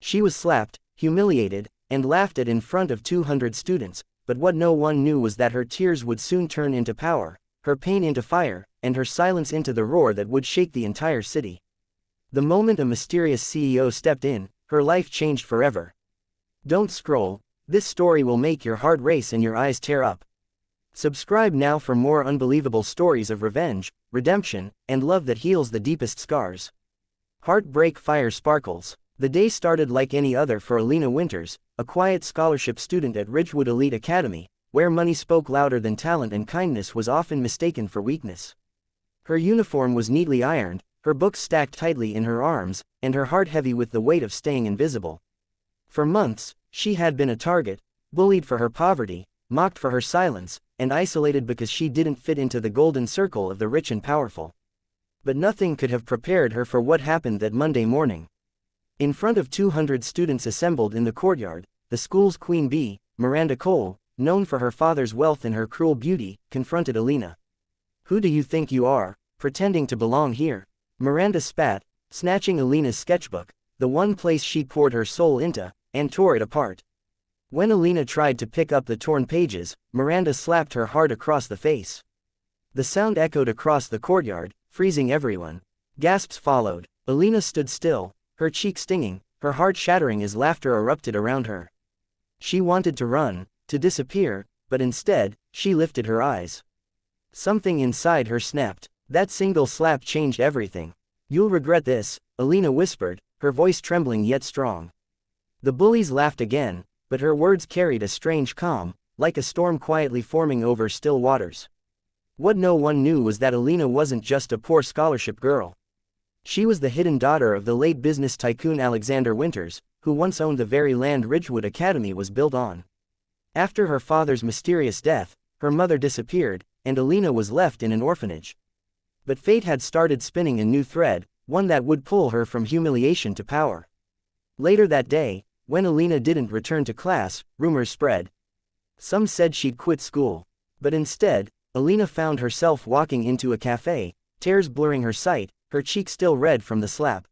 She was slapped, humiliated, and laughed at in front of 200 students, but what no one knew was that her tears would soon turn into power, her pain into fire, and her silence into the roar that would shake the entire city. The moment a mysterious CEO stepped in, her life changed forever. Don't scroll, this story will make your heart race and your eyes tear up. Subscribe now for more unbelievable stories of revenge, redemption, and love that heals the deepest scars. Heartbreak Fire Sparkles. The day started like any other for Alina Winters, a quiet scholarship student at Ridgewood Elite Academy, where money spoke louder than talent and kindness was often mistaken for weakness. Her uniform was neatly ironed, her books stacked tightly in her arms, and her heart heavy with the weight of staying invisible. For months, she had been a target, bullied for her poverty, mocked for her silence, and isolated because she didn't fit into the golden circle of the rich and powerful. But nothing could have prepared her for what happened that Monday morning. In front of 200 students assembled in the courtyard, the school's queen bee, Miranda Cole, known for her father's wealth and her cruel beauty, confronted Alina. "Who do you think you are, pretending to belong here?" Miranda spat, snatching Alina's sketchbook, the one place she poured her soul into, and tore it apart. When Alina tried to pick up the torn pages, Miranda slapped her hard across the face. The sound echoed across the courtyard, freezing everyone. Gasps followed. Alina stood still, her cheek stinging, her heart shattering as laughter erupted around her. She wanted to run, to disappear, but instead, she lifted her eyes. Something inside her snapped. That single slap changed everything. "You'll regret this," Alina whispered, her voice trembling yet strong. The bullies laughed again, but her words carried a strange calm, like a storm quietly forming over still waters. What no one knew was that Alina wasn't just a poor scholarship girl. She was the hidden daughter of the late business tycoon Alexander Winters, who once owned the very land Ridgewood Academy was built on. After her father's mysterious death, her mother disappeared, and Alina was left in an orphanage. But fate had started spinning a new thread, one that would pull her from humiliation to power. Later that day, when Alina didn't return to class, rumors spread. Some said she'd quit school. But instead, Alina found herself walking into a cafe, tears blurring her sight, her cheek still red from the slap.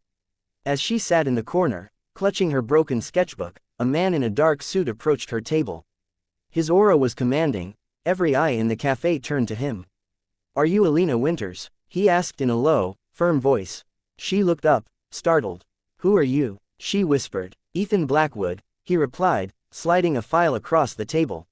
As she sat in the corner, clutching her broken sketchbook, a man in a dark suit approached her table. His aura was commanding, every eye in the cafe turned to him. "Are you Alina Winters?" he asked in a low, firm voice. She looked up, startled. "Who are you?" she whispered. "Ethan Blackwood," he replied, sliding a file across the table.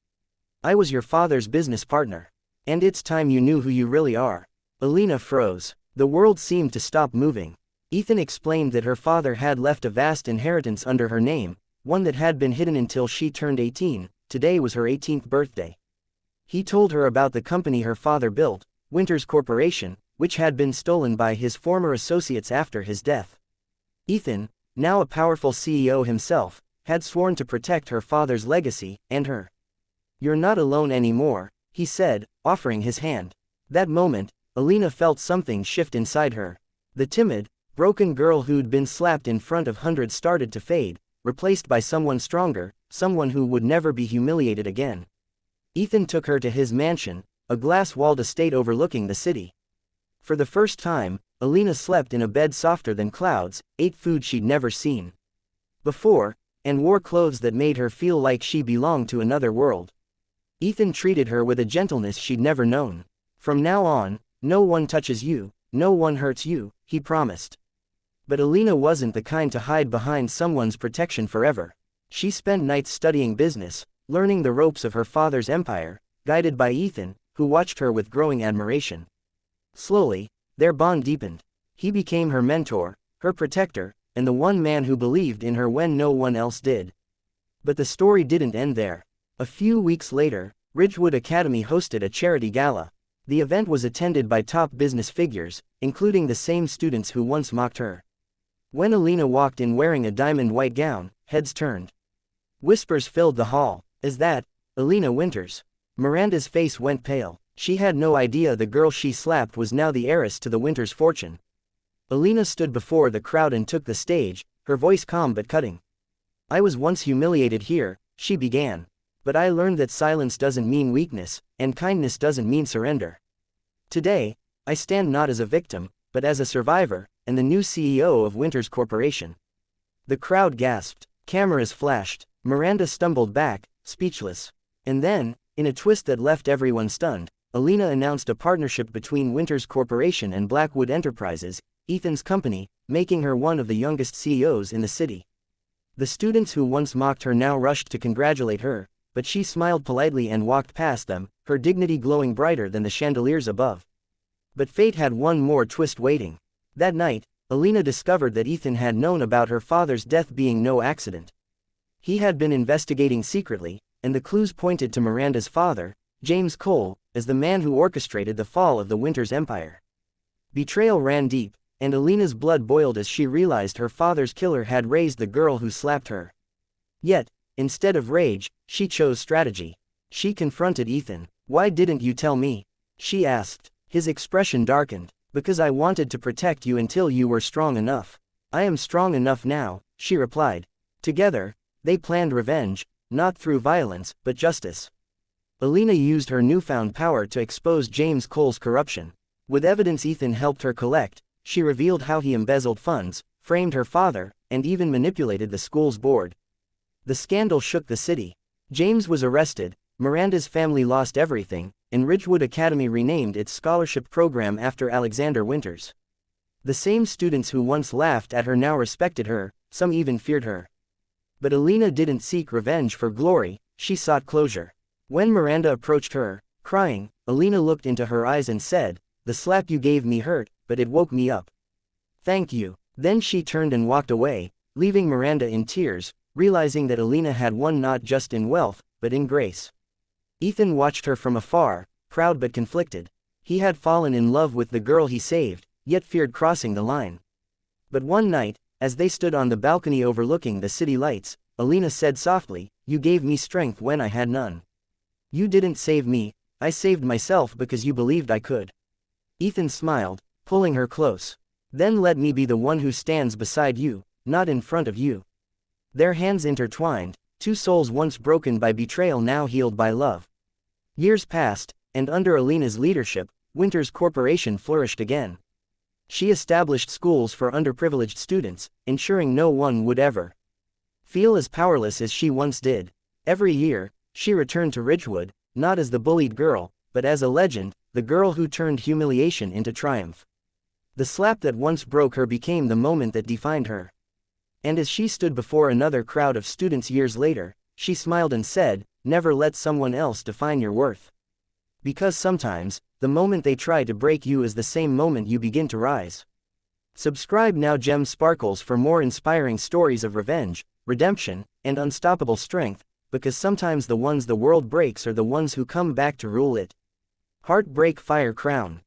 "I was your father's business partner. And it's time you knew who you really are." Alina froze. The world seemed to stop moving. Ethan explained that her father had left a vast inheritance under her name, one that had been hidden until she turned 18, today was her 18th birthday. He told her about the company her father built, Winters Corporation, which had been stolen by his former associates after his death. Ethan, now a powerful CEO himself, had sworn to protect her father's legacy, and her. "You're not alone anymore," he said, offering his hand. That moment, Alina felt something shift inside her. The timid, broken girl who'd been slapped in front of hundreds started to fade, replaced by someone stronger, someone who would never be humiliated again. Ethan took her to his mansion, a glass-walled estate overlooking the city. For the first time, Alina slept in a bed softer than clouds, ate food she'd never seen before, and wore clothes that made her feel like she belonged to another world. Ethan treated her with a gentleness she'd never known. "From now on, no one touches you, no one hurts you," he promised. But Alina wasn't the kind to hide behind someone's protection forever. She spent nights studying business, learning the ropes of her father's empire, guided by Ethan, who watched her with growing admiration. Slowly, their bond deepened. He became her mentor, her protector, and the one man who believed in her when no one else did. But the story didn't end there. A few weeks later, Ridgewood Academy hosted a charity gala. The event was attended by top business figures, including the same students who once mocked her. When Alina walked in wearing a diamond white gown, heads turned. Whispers filled the hall. "Is that Alina Winters?" Miranda's face went pale. She had no idea the girl she slapped was now the heiress to the Winters fortune. Alina stood before the crowd and took the stage, her voice calm but cutting. "I was once humiliated here," she began. "But I learned that silence doesn't mean weakness, and kindness doesn't mean surrender. Today, I stand not as a victim, but as a survivor, and the new CEO of Winters Corporation." The crowd gasped. Cameras flashed. Miranda stumbled back, speechless. And then, in a twist that left everyone stunned, Alina announced a partnership between Winters Corporation and Blackwood Enterprises, Ethan's company, making her one of the youngest CEOs in the city. The students who once mocked her now rushed to congratulate her, but she smiled politely and walked past them, her dignity glowing brighter than the chandeliers above. But fate had one more twist waiting. That night, Alina discovered that Ethan had known about her father's death being no accident. He had been investigating secretly, and the clues pointed to Miranda's father, James Cole, as the man who orchestrated the fall of the Winters Empire. Betrayal ran deep, and Alina's blood boiled as she realized her father's killer had raised the girl who slapped her. Yet, instead of rage, she chose strategy. She confronted Ethan. "Why didn't you tell me?" she asked. His expression darkened. "Because I wanted to protect you until you were strong enough. I am strong enough now," she replied. Together, they planned revenge, not through violence, but justice. Alina used her newfound power to expose James Cole's corruption. With evidence Ethan helped her collect, she revealed how he embezzled funds, framed her father, and even manipulated the school's board. The scandal shook the city. James was arrested, Miranda's family lost everything, and Ridgewood Academy renamed its scholarship program after Alexander Winters. The same students who once laughed at her now respected her, some even feared her. But Alina didn't seek revenge for glory, she sought closure. When Miranda approached her, crying, Alina looked into her eyes and said, "The slap you gave me hurt, but it woke me up. Thank you." Then she turned and walked away, leaving Miranda in tears, realizing that Alina had won not just in wealth, but in grace. Ethan watched her from afar, proud but conflicted. He had fallen in love with the girl he saved, yet feared crossing the line. But one night, as they stood on the balcony overlooking the city lights, Alina said softly, "You gave me strength when I had none. You didn't save me, I saved myself because you believed I could." Ethan smiled, pulling her close. "Then let me be the one who stands beside you, not in front of you." Their hands intertwined, two souls once broken by betrayal now healed by love. Years passed, and under Alina's leadership, Winters Corporation flourished again. She established schools for underprivileged students, ensuring no one would ever feel as powerless as she once did. Every year, she returned to Ridgewood, not as the bullied girl, but as a legend, the girl who turned humiliation into triumph. The slap that once broke her became the moment that defined her. And as she stood before another crowd of students years later, she smiled and said, "Never let someone else define your worth. Because sometimes, the moment they try to break you is the same moment you begin to rise." Subscribe now. Gem Sparkles for more inspiring stories of revenge, redemption, and unstoppable strength, because sometimes the ones the world breaks are the ones who come back to rule it. Heartbreak Fire Crown.